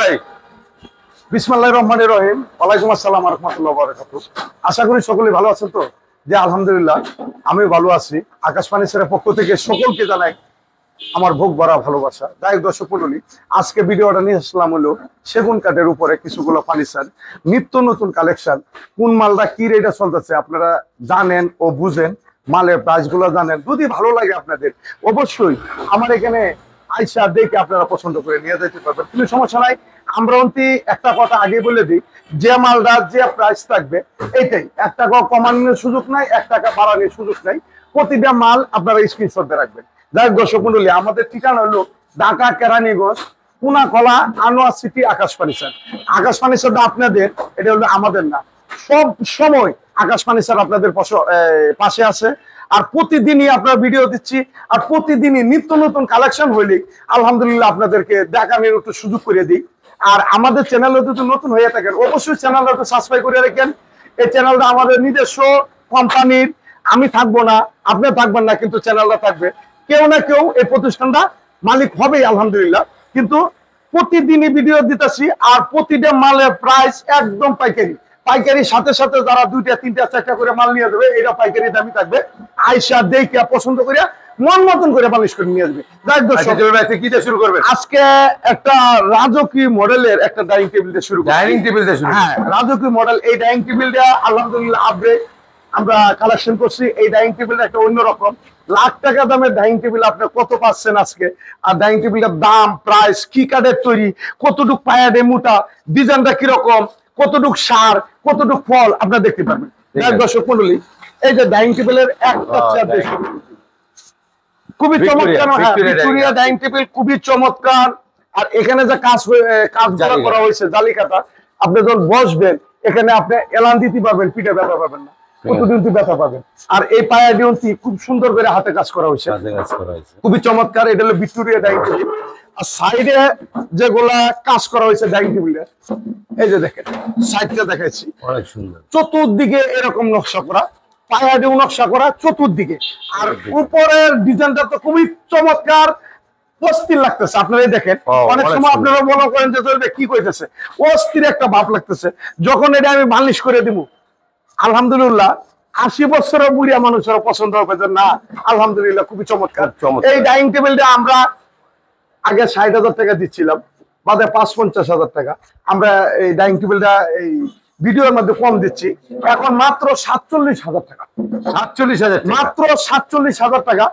ভাই বিসমিল্লাহির রহমানির রহিম। ওয়ালাইকুম আসসালাম ওয়া রাহমাতুল্লাহি ওয়া বারাকাতুহু। আশা করি সকলেই ভালো আছেন। তো যে আলহামদুলিল্লাহ আমি ভালো আছি। আকাশ ফার্নিচারের পক্ষ থেকে সকলকে জানাই আমার বুক ভরা ভালোবাসা। যাই হোক দর্শক মণ্ডলী, আজকে ভিডিওটা নিয়ে আসলাম হলো সেগুন কাঠের উপরে কিছুগুলো ফার্নিচার, নিত্য নতুন কালেকশন। কোন মালটা কি রেটে চলতেছে আপনারা জানেন ও বুঝেন, মালের প্রাইস গুলো জানেন। যদি ভালো লাগে আপনাদের অবশ্যই আমার এখানে আইসা দেখে আপনারা পছন্দ করে নিয়ে যেতে পারবেন, কোনো সমস্যা নাই। আমরা একটা কথা আগে বলে দিই, যে মালটা যে প্রাইস থাকবে এইটাই, 1 টাকা কমানোর সুযোগ নাই, 1 টাকা বাড়ানোর সুযোগ নাই। প্রতিটা মাল আপনারা স্ক্রিনশট দিয়ে রাখবেন। যাই হোক দর্শক মণ্ডলী, আমাদের ঠিকানা হলো ঢাকা কেরানীগঞ্জ কুনাকলা আনোয়ার সিটি আকাশ ফার্নিচার। আকাশ ফার্নিচারটা আপনাদের, এটা হলো আমাদের না। সব সময় আকাশ ফার্নিচার আপনাদের পাশে আছে। আর প্রতিদিনই আপনারা ভিডিও দিচ্ছি, আর প্রতিদিনই নিত্য নতুন কালেকশন হইলে আলহামদুলিল্লাহ আপনাদেরকে দেখানোর একটু সুযোগ করে দিই। আর আমাদের চ্যানেলে যদি নতুন হয়ে থাকেন অবশ্যই চ্যানেলটা একটু সাবস্ক্রাইব করে রাখেন। এই চ্যানেলটা আমাদের নিজস্ব কোম্পানির, আমি থাকবো না, আপনি থাকবেন না, কিন্তু চ্যানেলটা থাকবে। কেউ না কেউ এই প্রতিষ্ঠানটা মালিক হবেই আলহামদুলিল্লাহ। কিন্তু প্রতিদিনই ভিডিও দিতেছি, আর প্রতিটা মালের প্রাইস একদম পাইকারি। পাইকারির সাথে সাথে যারা 2টা 3টা 4টা করে মাল নিয়ে যাবে, এটা পাইকারি দামই থাকবে। আইসা দেখে পছন্দ করে মন মতন করে পালিশ করে নিয়ে আসবে। শুরু করবেন আজকে একটা রাজকীয় মডেলের একটা ডাইনিং টেবিল দিয়ে শুরু। ডাইনিং টেবিল দিয়ে শুরু, হ্যাঁ রাজকীয় মডেল। এই ডাইনিং টেবিলটা আলহামদুলিল্লাহ আপডেট আমরা কালেকশন করছি। এই ডাইনিং টেবিলটা একটা অন্যরকম, লাখ টাকা দামের ডাইনিং টেবিল আপনি কত পাচ্ছেন আজকে। আর ডাইনিং টেবিলটার দাম, প্রাইস, কি কাঠের তৈরি, কতটুক পায়াডে মোটা, ডিজাইনটা কিরকম, কতটুক সার, কতটুক ফল আপনারা দেখতে পারবেন। দর্শক মণ্ডলী, এই যে ডাইনিং টেবিলের একটা চেয়ার খুবই চমৎকার, ভিক্টোরিয়া ডাইনিং টেবিল খুবই চমৎকার। আর এখানে যে কাজ করা হয়েছে জালি কাটা, আপনি যখন বসবেন এখানে আপনি এলান দিতে পারবেন, পিঠে ব্যথা পাবেন না, কতদিন ব্যথা পাবেন। আর এই পায়াডিউনটি খুব সুন্দর করে হাতে কাজ করা হয়েছে, খুবই চমৎকার। এটা হলো ভিক্টোরিয়া ডাইনিং টেবিল। আর সাইডে যেগুলা কাজ করা হয়েছে ডাইনিং টেবিলের, এই যে দেখেন সাইডটা দেখাচ্ছি, অনেক সুন্দর। চতুর্দিকে এরকম নকশা করা, পায়াডিউ নকশা করা চতুর্দিকে। আর উপরের ডিজাইনটা তো খুবই চমৎকার, অস্থির লাগতেছে। আপনারা দেখেন, অনেক সময় আপনারা মনে করেন যে কি কইতেছে, অস্থির একটা ভাব লাগতেছে। যখন এটা আমি বার্নিশ করে দিব, আলহামদুলিল্লাহ 80 বছরের বুড়িয়া মানুষেরা পছন্দ হবে যে না আলহামদুলিল্লাহ খুবই চমৎকার। এই ডাইনিং টেবিলটা আমরা আগে 60,000 টাকা দিচ্ছিলাম, বাদে 50-50,000 টাকা। আমরা এই ডাইনিং টেবিলটা এই ভিডিওর মধ্যে কম দিচ্ছি, এখন মাত্র 47,000 টাকা। 47,000, মাত্র 47,000 টাকা।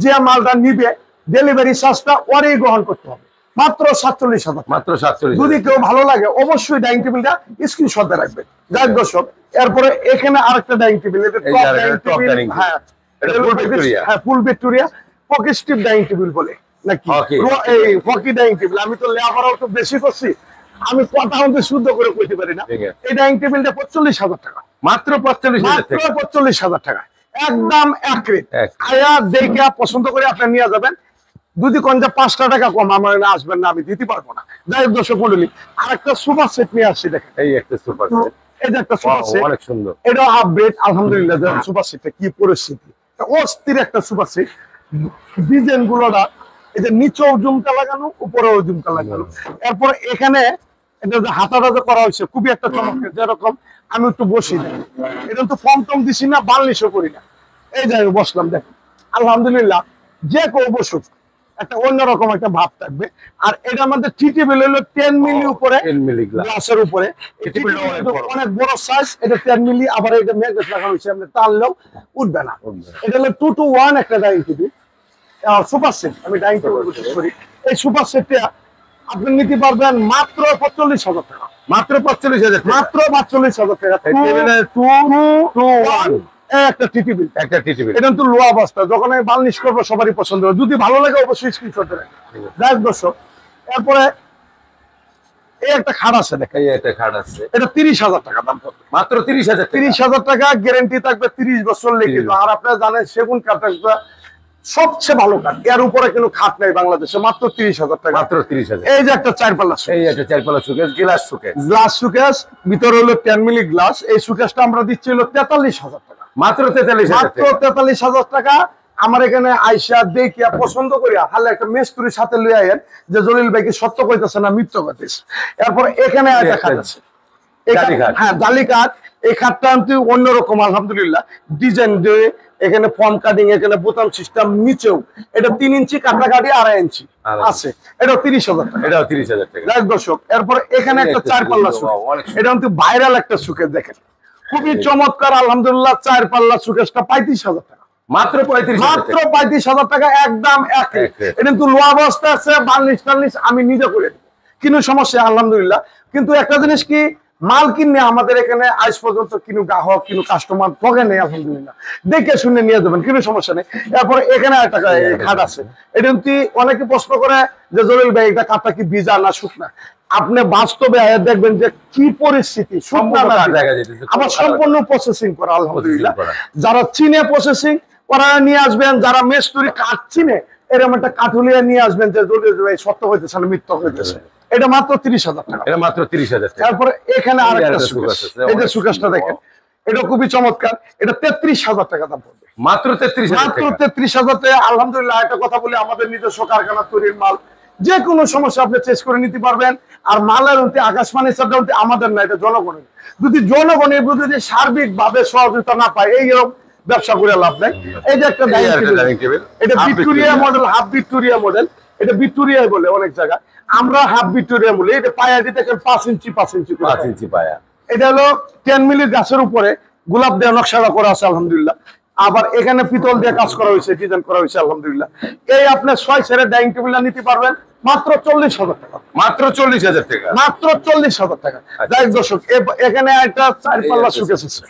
যে মালটা নিবে ডেলিভারি চার্জটা ওরই গ্রহণ করতে হবে, মাত্র 47,000, মাত্র 47। যদি কেউ ভালো লাগে অবশ্যই ডাইনিং টেবিলটা স্ক্রিনশট দিয়ে রাখবেন। যাই দর্শক, এরপরে এখানে আরেকটা ডাইনিং টেবিল, হ্যাঁ ফুল ভিক্টোরিয়া পকেস্টিভ ডাইনিং টেবিল বলে নাকি, এই হকি ডাইনিং টেবিল। আমি তো লেবারও তো বেশি করছি, আমি কথা আমাদের শুদ্ধ করে কইতে পারি না। এই ডাইনিং টেবিলটা 45,000 টাকা, মাত্র 45,000 টাকা, একদম এক রেট। আয়া দেখে পছন্দ করে আপনি নিয়ে যাবেন। যদি কোন যে 5টা টাকা কম আমার আসবেন না, আমি দিতে পারবো না। যাই হোক দর্শক মণ্ডলী, আর একটা সুপার সেট নিয়ে আসছি। দেখেন এই একটা সুপার সেট, এই যে একটা সুপার সেট, অনেক সুন্দর। এটা আপডেট আলহামদুলিল্লাহ। সুপার সেটটা কি পরিস্থিতি, অস্থির একটা সুপার সেট। ডিজাইন গুলোটা এই যে নিচেও ঝুমকা লাগানো, উপরেও ঝুমকা লাগানো। এরপর এখানে এটা যে হাতাটা যে করা হয়েছে খুবই একটা চমৎকার। যেরকম আমি একটু বসি না, এটা তো ফর্ম টম দিছি না, বার্নিশও করি না, এই জায়গায় বসলাম। দেখেন আলহামদুলিল্লাহ, যে কেউ বসুক একটা অন্যরকম একটা ভাব থাকবে। আর এটা আমাদের টি টেবিল হলো 10 মিলি উপরে, 10 মিলি গ্লাসের উপরে, অনেক বড় সাইজ। এটা 10 মিলি, আবার এটা ম্যাগনেট লাগানো হয়েছে, আপনি টানলেও উঠবে না। এটা হলো 2 to 1 একটা ডাইনিং টেবিল, সুপার সেট। আমি ডাইনিং টেবিল করি। এই সুপার সেটটা আপনি নিতে পারবেন মাত্র 45,000 টাকা, মাত্র 45,000, মাত্র 45,000 টাকা। 2 to 1 একটা টি টেবিল, একটা টি টেবিল। এটা তো লোয়া অবস্থা, যখন আমি বার্নিশ করবো সবারই পছন্দ হবে। যদি ভালো লাগে অবশ্যই স্ক্রিনশট দেবেন। যাই দর্শক, এরপরে এই একটা খাট আছে, দেখেন এই একটা খাট আছে, এটা 30,000 টাকা দাম পড়বে, মাত্র 30,000 টাকা। গ্যারান্টি থাকবে 30 বছর লিখিত। আর আপনারা জানেন সেগুন কাঠটা সবচেয়ে ভালো কাঠ, এর উপরে কোনো খাট নাই বাংলাদেশে, মাত্র 30,000 টাকা, মাত্র 30,000। এই যে একটা 4 পাল্লা, এই একটা 4 পাল্লা সুকেস, গ্লাস সুকেস, গ্লাস সুকেস, ভিতরে হলো 10 মিলি গ্লাস। এই সুকেসটা আমরা দিচ্ছি হলো 43,000 টাকা, মাত্র 43,000 টাকা। আমার এখানে আইসা দেখিয়া পছন্দ করিয়া হালে একটা মেস্তুরির সাথে লইয়া আইন যে জলিল ভাই কি সত্য কইতেছে না মিথ্যা কইতেছে। এরপর এখানে একটা খাট আছে, হ্যাঁ জালি কাঠ। এই খাটটা আমি অন্যরকম আলহামদুলিল্লাহ ডিজাইন দিয়ে, এখানে ফর্ম কাটিং, এখানে বোতাম সিস্টেম, নিচেও এটা 3 ইঞ্চি কাটা কাটি 2.5 ইঞ্চি আছে, এটাও 30,000 টাকা। এটাও 30,000 টাকা। দর্শক এরপর এখানে একটা 4 পাল্লা সুকেস, এটা কিন্তু ভাইরাল একটা সুকেস, দেখেন খুবই চমৎকার আলহামদুলিল্লাহ। 4 পাল্লা সুকেসটা 35,000 টাকা, মাত্র 35,000 টাকা, একদম এক রেট। এটা কিন্তু লো অবস্থা আছে, বার্নিশ টার্নিশ আমি নিজে করে দিই, কোনো সমস্যা আলহামদুলিল্লাহ। কিন্তু একটা জিনিস কি, মাল কিনে আমাদের এখানে আজ পর্যন্ত কিনু গ্রাহক কিনু কাস্টমার ঠকে নেই আলহামদুলিল্লাহ, দেখে শুনে নিয়ে যাবেন, কোনো সমস্যা নেই। এরপরে এখানে একটা খাট আছে, এটা কিন্তু অনেকে প্রশ্ন করে যে জলিল ভাই এটা কাঠটা কি ভিজা না শুকনা। আপনি বাস্তবে দেখবেন যে কি পরিস্থিতি, শুকনা না আবার সম্পূর্ণ প্রসেসিং করা আলহামদুলিল্লাহ। যারা চিনে প্রসেসিং করা নিয়ে আসবেন, যারা মেস্তুরি কাঠ চিনে এরকম একটা কাঠুলিয়া নিয়ে আসবেন যে জলিল ভাই সত্য হইতেছে না মিথ্যা হইতেছে। এটা মাত্র 30,000 টাকা। এটা মাত্র 30,000 টাকা। তারপরে এখানে আরেকটা সুকেস, এই যে সুকেসটা দেখেন, এটা খুবই চমৎকার, এটা 33,000 টাকা দাম পড়বে, মাত্র 33,000 টাকা। মাত্র 33,000 টাকা আলহামদুলিল্লাহ। একটা কথা বলি, আমাদের নিজস্ব কারখানা তৈরির মাল, যে কোনো সমস্যা আপনি চেঞ্জ করে নিতে পারবেন। আর মালের উন্নতি আকাশ ফার্নিচারটা উন্নতি আমাদের না, এটা জনগণের। যদি জনগণের যদি সার্বিক ভাবে সহযোগিতা না পায়, এইরকম ব্যবসা করে লাভ নেই। এই যে একটা ডাইনিং টেবিল, এটা Victoria model, half Victoria model, এটা ভিক্টোরিয়া বলে অনেক জায়গায়, আমরা হাফ ভিক্টোরিয়া বলি। এটা পায়াটি দেখেন 5 ইঞ্চি 5 ইঞ্চি পায়া। এটা হলো 10 মিলি গাছের উপরে গোলাপ দিয়ে নকশা করা আছে আলহামদুলিল্লাহ। আবার এখানে পিতল দিয়ে কাজ করা হয়েছে, ডিজাইন করা হয়েছে আলহামদুলিল্লাহ। এই আপনি 6 সেরের ডাইনিং টেবিলটা নিতে পারবেন মাত্র 40,000 টাকা, মাত্র 40,000 টাকা, মাত্র 40,000 টাকা। যাই দর্শক, এখানে একটা 4 পাল্লা সুকেস আছে,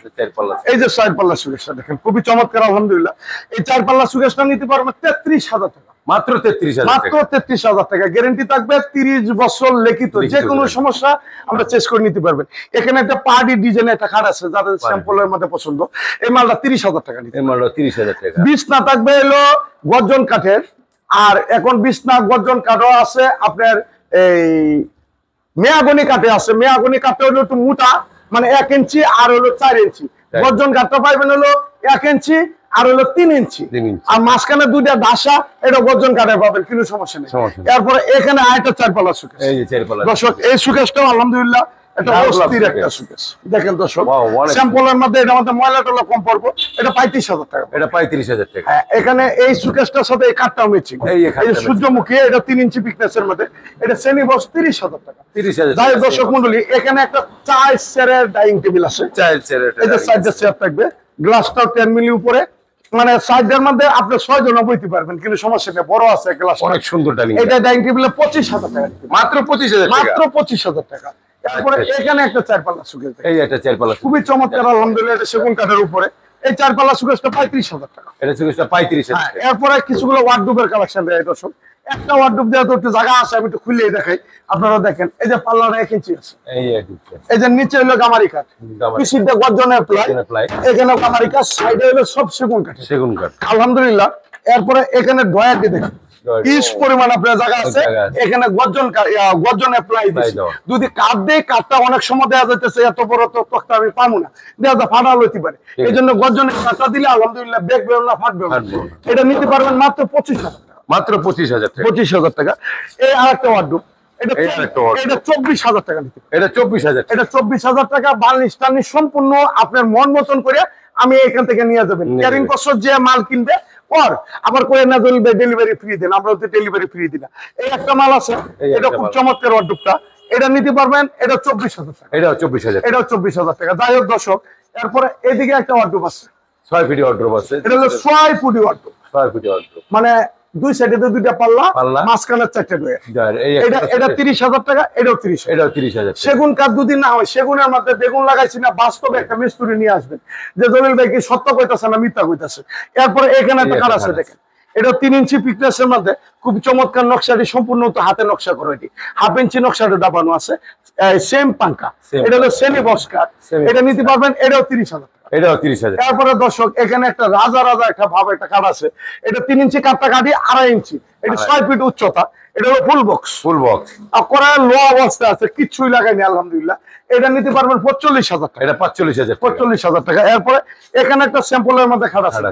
এই যে 4 পাল্লা সুকেসটা দেখেন খুবই চমৎকার আলহামদুলিল্লাহ। এই 4 পাল্লা সুকেসটা নিতে পারবেন 33,000 টাকা, মাত্র 33,000 মাত্র 33,000 টাকা। গ্যারান্টি থাকবে 30 বছর লিখিত, যে কোনো সমস্যা আমরা চেঞ্জ করে নিতে পারবেন। এখানে একটা পার্টি ডিজাইনের একটা খাট আছে, যাদের স্যাম্পলের মধ্যে পছন্দ, এই মালটা 30,000 টাকা নিতে, এই মালটা 30,000 টাকা। বিছনা থাকবে হলো গর্জন কাঠের, আর এখন বিছনা গর্জন কাঠও আছে আপনার, এই মেয়াগনি কাঠে আছে। মেয়াগনি কাঠে হলো একটু মোটা, মানে 1 ইঞ্চি আর হলো 4 ইঞ্চি। গর্জন কাঠটা পাইবেন হলো 1 ইঞ্চি আর হলো 3 ইঞ্চি, আর মাঝখানে 2টা ডাসা, এটা গর্জন কাঠে পাবেন, কোনো সমস্যা নেই। এরপরে এখানে আরেকটা 4 পাল্লা সুকেস, এই যে 4 পাল্লা দর্শক। এই সুকেসটাও আলহামদুলিল্লাহ এটা অস্থির একটা সুকেস, দেখেন দর্শক স্যাম্পলের মধ্যে। এটা মধ্যে ময়লা টলা কম পড়বো, এটা 35,000 টাকা, এটা 35,000 টাকা। এখানে এই সুকেসটার সাথে এই কাঠটাও ম্যাচিং, এই সূর্যমুখী, এটা 3 ইঞ্চি পিকনেসের মধ্যে, এটা শ্রেণী বক্স 30,000 টাকা। 30,000 যাই দর্শক মন্ডলী, এখানে একটা 4 সেরের ডাইনিং টেবিল আছে, 4 সেরের, এই যে 4টা চেয়ার থাকবে, গ্লাসটাও 10 মিলি উপরে, মানে 4টার মধ্যে আপনি 6 জন বইতে পারবেন, কিন্তু সমস্যা নেই, বড় আছে গ্লাস, অনেক সুন্দর ডাইনিং। এটা ডাইনিং টেবিলে 25,000 টাকা, মাত্র 25,000 টাকা, মাত্র 25,000 টাকা। তারপরে এখানে একটা 4 পাল্লা সুকেস, এই একটা 4 পাল্লা খুবই চমৎকার আলহামদুলিল্লাহ। এটা সেগুন কাঠের উপরে, এই 4 পাল্লা সুকেসটা 35,000 টাকা, এটা সুকেসটা 35,000 টাকা। এরপরে কিছুগুলো ওয়ার্ডরোবের কালেকশন দেয় দর্শক। একটা ওয়ার্ডরোব দেওয়া তো একটু জায়গা আছে, আমি একটু খুলে দেখাই, আপনারা দেখেন। এই যে পাল্লাটা 1 ইঞ্চি আছে, এই যে নিচে হলো গামারি কাঠ, পিছনটা গর্জনের প্লাই, এখানে গামারি কাঠ, সাইডে হলো সব সেগুন কাঠ, সেগুন কাঠ আলহামদুলিল্লাহ। এরপরে এখানে ড্রয়ারটি দেখেন, ইস পরিমাণ আপনার জায়গা আছে, এখানে গর্জন অ্যাপ্লাই দিয়েছে। যদি কাঠ দেয়, কাঠটা অনেক সময় দেওয়া যাইতেছে এত বড় তো তক্তা আমি পাবো না, দেওয়া ফাটা লইতে পারে, এই জন্য গর্জনের কাঠটা দিলে আলহামদুলিল্লাহ বেগ বেরো না, ফাটবে। এটা নিতে পারবেন মাত্র 25,000 টাকা, মাত্র 25,000 টাকা, 25,000 টাকা। এই আরেকটা ওয়ার্ডরোব, এটা 24,000 টাকা নিতে, এটা 24,000, এটা 24,000 টাকা। বার্নিশ টার্নিশ সম্পূর্ণ আপনার মন মতন করে আমি এখান থেকে নিয়ে যাবেন। ক্যারিং কষ্ট যে মাল কিনবে ওর আবার করে না চলবে, ডেলিভারি ফ্রি দেন, আমরা তো ডেলিভারি ফ্রি দিই না। এই একটা মাল আছে, এটা খুব চমৎকার ওয়ার্ডরোবটা, এটা নিতে পারবেন, এটা 24,000 টাকা, এটাও 24,000, এটাও 24,000 টাকা। যাই হোক দর্শক, এরপরে এদিকে একটা ওয়ার্ডরোব আছে, 6 ফিট ওয়ার্ডরোব আছে, এটা হলো 6 ফুট ওয়ার্ডরোব, 6 ফিট ওয়ার্ডরোব, মানে 2 সাইডে 2টা পাল্লা, মাঝখানে 4টা ডয়ার। এটা 30,000 টাকা, এটাও 30,000, এটাও 30,000। সেগুন কাঠ যদি না হয়, সেগুনের মধ্যে বেগুন লাগাইছি না, বাস্তবে একটা মিস্ত্রি নিয়ে আসবেন যে জলিল ভাই কি সত্য কইতাছে না মিথ্যা কইতাছে। এরপরে এখানে একটা কাঠ আছে দেখেন, এটা 3 ইঞ্চি পিকনেসের মধ্যে, খুব চমৎকার নকশাটি, সম্পূর্ণ তো হাতে নকশা করা, এটি 1/2 ইঞ্চি নকশাটা দাবানো আছে, সেম পাঙ্কা, এটা হলো সেমি বক্স কাঠ, এটা নিতে পারবেন, এটাও 30,000 টাকা, এটাও 30,000। তারপরে দর্শক এখানে একটা রাজা রাজা একটা ভাব একটা কাঠ আছে, এটা 3 ইঞ্চি কাঠটা কাটি 2.5 ইঞ্চি, এটা 6 ফিট উচ্চতা, এটা হলো ফুল বক্স। ফুল বক্স করা লো অবস্থা আছে, কিচ্ছুই লাগাইনি আলহামদুলিল্লাহ। এটা নিতে পারবেন 45,000 টাকা। এটা 45,000 45,000 টাকা। এরপরে এখানে একটা স্যাম্পলের মধ্যে খাট আছে,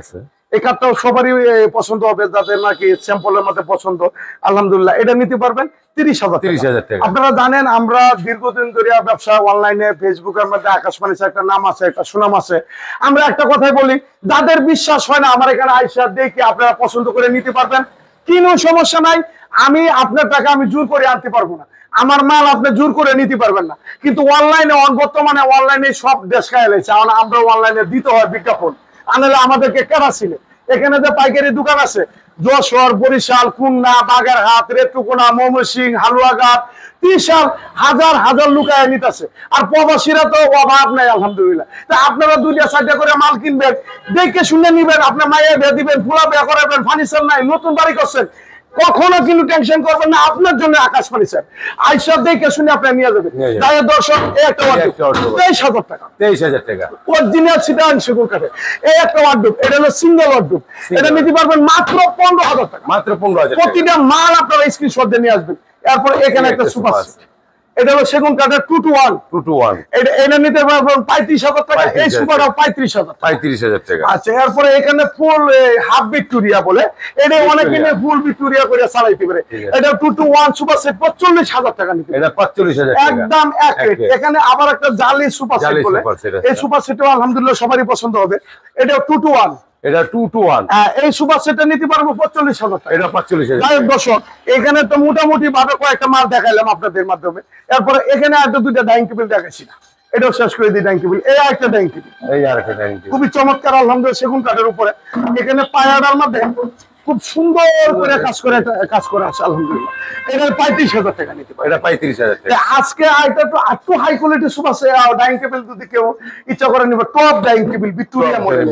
এই কাঠটাও সবারই পছন্দ হবে, যাদের নাকি স্যাম্পলের মধ্যে পছন্দ। আলহামদুলিল্লাহ এটা নিতে পারবেন 30,000 টাকা। আপনারা জানেন আমরা দীর্ঘদিন ধরে ব্যবসা অনলাইনে ফেসবুকের মধ্যে আকাশ ফার্নিচার একটা নাম আছে, একটা সুনাম আছে। আমরা একটা কথাই বলি, যাদের বিশ্বাস হয় না আমার এখানে আইসা দেখে আপনারা পছন্দ করে নিতে পারবেন, কোনো সমস্যা নাই। আমি আপনার টাকা আমি জোর করে আনতে পারবো না, আমার মাল আপনি জোর করে নিতে পারবেন না। কিন্তু অনলাইনে বর্তমানে অনলাইনে সব দেশ খায় লেগেছে, আমরা অনলাইনে দিতে হয় বিজ্ঞাপন, আনলে আমাদেরকে কেনা ছিল। এখানে যে পাইকারি দোকান আছে যশোর, বরিশাল, খুলনা, বাগেরহাট, রেটুকুনা, ময়মনসিংহ, হালুয়াঘাট, ত্রিশাল, হাজার হাজার লুকায় নিতেছে। আর প্রবাসীরা তো অভাব নাই আলহামদুলিল্লাহ। তা আপনারা 2টা-4টা করে মাল কিনবেন, দেখে শুনে নিবেন, আপনার মায়ের বিয়ে দিবেন, ফুলা বিয়ে করাবেন, ফার্নিচার নাই, নতুন বাড়ি করছেন, কখনো কিন্তু টেনশন করবেন না। আপনার জন্য আকাশ ফার্নিচার আইসা দেখে শুনে আপনি নিয়ে যাবেন। তাই দর্শক এই একটা ওয়ার্ডরোব 23,000 টাকা। 23,000 টাকা অরিজিনাল সিটান সেগুন কাঠে এই একটা ওয়ার্ডরোব। এটা হলো সিঙ্গেল ওয়ার্ডরোব, এটা নিতে পারবেন মাত্র 15,000 টাকা। মাত্র 15,000 টাকা। প্রতিটা মাল আপনারা স্ক্রিনশট দিয়ে নিয়ে আসবেন। এরপর এখানে একটা সুপার সেট, এটা হলো সেগুন কাঠের 2-to-1। এটা নিতে পারবেন 35,000 টাকা। এই সুপারটাও 35,000 টাকা। আচ্ছা, এরপরে এখানে ফুল হাফ ভিক্টোরিয়া বলে, এটা অনেকে ফুল ভিক্টোরিয়া করে চালাইতে পারে। এটা 2-to-1 সুপার সেট 45,000 টাকা নিতে। এটা 45,000 টাকা একদম এক রেট। এখানে আবার একটা জালি সুপার সেট বলে, এই সুপার সেটও আলহামদুলিল্লাহ সবারই পছন্দ হবে। এটা 2-to-1। এটা 2-to-1। এই সুপার সেটটা নিতে পারবো 45,000 টাকা। এটা 45,000 দর্শক এখানে তো মোটামুটি ভাবে কয়েকটা মাল দেখাইলাম আপনাদের মাধ্যমে। এরপরে এখানে আর 2টা ডাইনিং টেবিল দেখাইছি না, এটাও শেষ করে দিই। ডাইনিং টেবিল, এই একটা ডাইনিং টেবিল, এই আরেকটা ডাইনিং টেবিল খুবই চমৎকার আলহামদুলিল্লাহ সেগুন কাঠের উপরে। এখানে পায়াটার মধ্যে খুব সুন্দর করে কাজ করে আছে আলহামদুলিল্লাহ। এটা 35,000 টাকা নিতে পারে। এটা 35,000 টাকা। আজকে এটা তো একটু high quality super dining table যদি কেউ ইচ্ছা করে নিবে, top dining table Victoria model,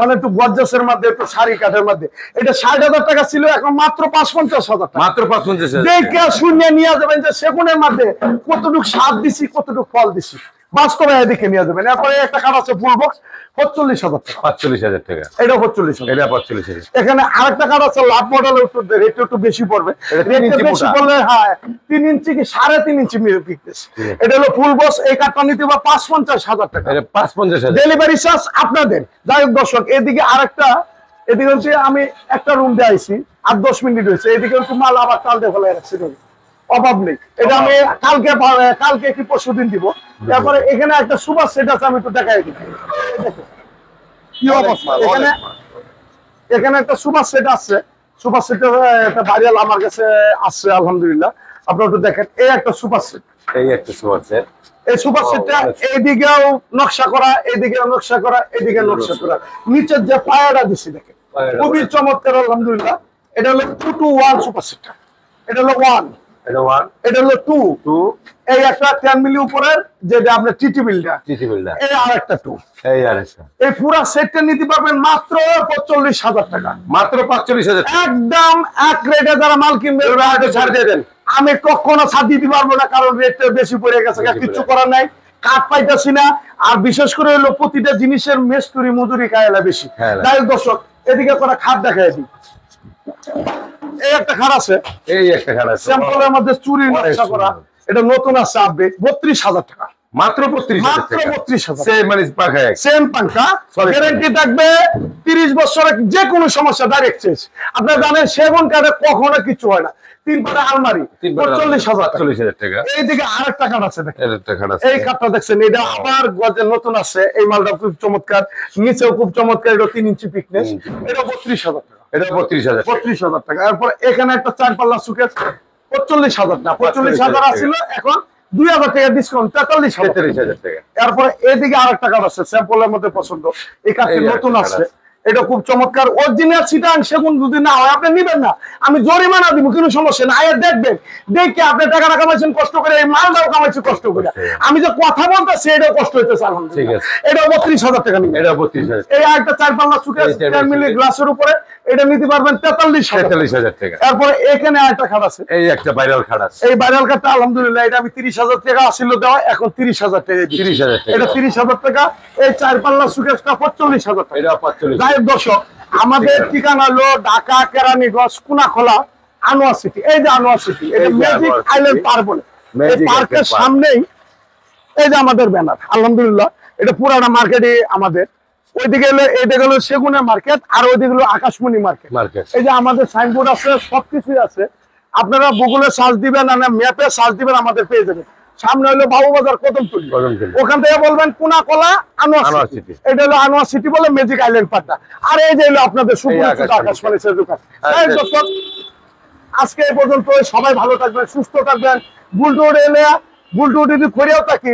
মানে একটু গর্জাসের মধ্যে, একটু শাড়ি কাঠের মধ্যে। এটা 60,000 টাকা ছিল, এখন মাত্র 55,000 টাকা। মাত্র 55,000 দেখে শুনে নিয়ে যাবেন যে সেগুনের মধ্যে কতটুকু স্বাদ দিছি, কতটুকু ফল দিছি, বাস্তবে দেখে নিয়ে যাবেন। এরপরে একটা কাঠ আছে ফুল বক্স 45,000 টাকা। 45,000 টাকা। এটা 45,000। এটা 45,000। এখানে আরেকটা কাঠ আছে লাভ মডেলের, রেট একটু বেশি পড়বে। বেশি পড়লে 3 ইঞ্চি কি 3.5 ইঞ্চি বিকতেছে। এটা হলো ফুল বক্স। এই কাঠটা নিতে হবে 55,000 টাকা। এটা 55,000। ডেলিভারি চার্জ আপনাদের। যাই হোক দর্শক, এদিকে আরেকটা, এদিকে হচ্ছে আমি একটা রুম দিয়ে আইছি, আর 10 মিনিট হয়েছে। এদিকে হচ্ছে মাল আবার চাল দিয়ে ফেলে রাখছি, অভাব নেই। এটা আমি কালকে কি পরশু দিন দিব। তারপরে এখানে একটা সুপার সেট আছে, আমি একটু দেখাই দিই কি অবস্থা। এখানে একটা সুপার সেট আছে, সুপার সেটের একটা ভাইরাল আমার কাছে আছে আলহামদুলিল্লাহ। আপনারা একটু দেখেন, এই একটা সুপার সেট, এই একটা সুপার সেট। এই সুপার সেটটা এইদিকেও নকশা করা, এইদিকেও নকশা করা, এইদিকে নকশা করা, নিচের যে পায়াটা দিছি দেখেন খুবই চমৎকার আলহামদুলিল্লাহ। এটা হলো 2-to-1 সুপার সেটটা। এটা হলো 1, এটা 1, এটা হলো 2। এই একটা 10 মিলি উপরের যেটা আপনার টিটি বিলটা, এই আরেকটা 2, এই আরেকটা। এই পুরো সেটটা নিতে পারবেন মাত্র 45,000 টাকা। মাত্র 45,000। একদম এক রেটে যারা মাল কিনবে ছাড় দিয়ে দেন। আমি কখনো ছাড় দিতে পারবো না, কারণ রেটটা বেশি পড়ে গেছে, কিছু করার নাই। কাঠ পাইতেছি না, আর বিশেষ করে হলো প্রতিটা জিনিসের মেস্তুরি মজুরি খায়লা বেশি। যাই দর্শক এদিকে করা খাট দেখাই দিই। এই একটা খাট আছে, এই একটা খাট আছে স্যাম্পলের মধ্যে চুরি নকশা করা, এটা নতুন আছে আপডেট 32,000 টাকা। মাত্র 32,000 টাকা। 32,000 সেম মানে পাখা, সেম পাঙ্খা, গ্যারান্টি থাকবে 30 বছরের, যে কোনো সমস্যা ডাইরেক্ট চেঞ্জ। আপনারা জানেন সেগুন কাঠে কখনো কিছু হয় না। 3 পাতা আলমারি 45,000 টাকা। এইদিকে আরেকটা কাঠ আছে দেখেন, একটা খাট আছে, এই কাঠটা দেখছেন, এটা আবার গজের নতুন আছে। এই মালটা খুব চমৎকার, নিচেও খুব চমৎকার, এটা 3 ইঞ্চি পিকনেস। এটা 32,000 টাকা। এটা 32,000। 32,000 টাকা। এরপর এখানে একটা 4 পাল্লা সুকেস 45,000 টাকা। 45,000 আছিল, এখন 2,000 টাকা ডিসকাউন্ট 43,000 টাকা। এরপরে এদিকে আরেকটা কাঠ আছে স্যাম্পলের মধ্যে পছন্দ, এই কাঠটি নতুন আছে, এটা খুব চমৎকার অরিজিনাল চিটাং সেগুন। যদি না হয় আপনি নিবেন না, আমি জরিমানা দিব, কোনো সমস্যা না। আয়া দেখবেন, দেখে আপনি টাকাটা কামাইছেন কষ্ট করে, এই মালটাও কামাইছেন কষ্ট করে। আমি যে কথা বলতেছি এটাও কষ্ট হইতেছে আলহামদুলিল্লাহ। এটা 32,000 টাকা নিবেন। এটা 32,000। এই আরেকটা 4 পাল্লা সুকেস 10 মিলি গ্লাসের উপরে, এটা নিতে পারবেন 43,000 টাকা। এরপরে এখানে আরেকটা খাট আছে, এই একটা ভাইরাল খাট আছে। এই ভাইরাল খাটটা আলহামদুলিল্লাহ এটা আমি 30,000 টাকা আসিল দেওয়া, এখন 30,000 টাকা দিচ্ছি। 30,000 টাকা। এটা 30,000 টাকা। এই 4 পাল্লা সুকেসটা 45,000 টাকা। এটা 45,000। দর্শক আমাদের ঠিকানা হলো ঢাকা কেরানীগঞ্জ কোনাখোলা আনোয়ার সিটি, এই যে আনোয়ার সিটি, এটা এই যে magic Anwar island city. Park বলে। এই ম্যাজিক পার্কের আইল্যান্ড পার্ক। সামনেই এই যে আমাদের ব্যানার, আলহামদুলিল্লাহ এটা পুরানা মার্কেটই আমাদের। ওইদিকে হলো এটা গেলো সেগুনের মার্কেট, আর ওইদিকে হলো আকাশমণি মার্কেট। মার্কেট। এই যে আমাদের সাইনবোর্ড আছে, সবকিছুই আছে। আপনারা গুগলে সার্চ দিবেন আর ম্যাপে সার্চ দিবেন, আমাদের পেয়ে যাবেন। সামনে হলো বাবুবাজার কদমতলী, কদমতলী। ওখান থেকে বলবেন কোনাকলা আনোয়ার আনোয়ার সিটি। সিটি। এটা হলো আনোয়ার সিটি বলে ম্যাজিক আইল্যান্ড পার্কটা। আর এই যে হলো আপনাদের সুপরিচিত আকাশমণি। আকাশমণি সের দোকান। আচ্ছা। এই দর্শক, আজকে এই পর্যন্ত। সবাই ভালো থাকবেন, সুস্থ থাকবেন। বুলটুড এলে বুলটুড যদি করেও থাকি